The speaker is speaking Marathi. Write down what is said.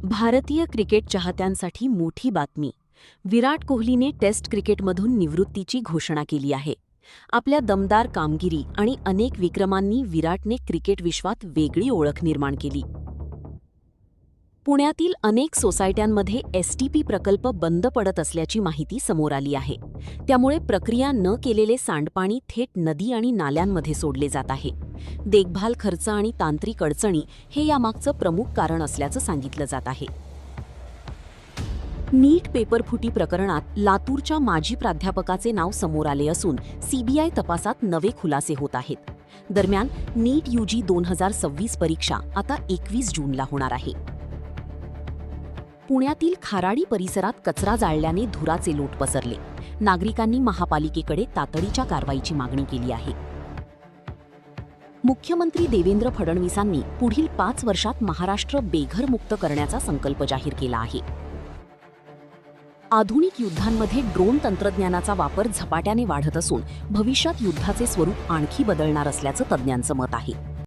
भारतीय क्रिकेट चाहत्यांसाठी मोठी बातमी. विराट कोहलीने टेस्ट क्रिकेटमधून निवृत्तीची घोषणा केली आहे. आपल्या दमदार कामगिरी आणि अनेक विक्रमांनी विराटने क्रिकेट विश्वात वेगळी ओळख निर्माण केली. पुण्यातील अनेक सोसायट्यांमध्ये एसटीपी प्रकल्प बंद पडत असल्याची माहिती समोर आली आहे. त्यामुळे प्रक्रिया न केलेले सांडपाणी थेट नदी आणि नाल्यांमध्ये सोडले जात आहे. देखभाल खर्च आणि तांत्रिक अडचणी हे यामागचं प्रमुख कारण असल्याचं सांगितलं जात आहे. नीट पेपरफुटी प्रकरणात लातूरच्या माजी प्राध्यापकाचे नाव समोर आले असून सीबीआय तपासात नवे खुलासे होत आहेत. दरम्यान नीट यूजी 2026 परीक्षा आता 21 जूनला होणार आहे. पुण्यातील खाराडी परिसरात कचरा जाळल्याने धुराचे लोट पसरले. नागरिकांनी महापालिकेकडे तातडीच्या कारवाईची मागणी केली आहे. मुख्यमंत्री देवेंद्र फडणवीसांनी पुढील 5 वर्षात महाराष्ट्र बेघरमुक्त करण्याचा संकल्प जाहीर केला आहे. आधुनिक युद्धांमध्ये ड्रोन तंत्रज्ञानाचा वापर झपाट्याने वाढत असून भविष्यात युद्धाचे स्वरूप आणखी बदलणार असल्याचं तज्ज्ञांचं मत आहे.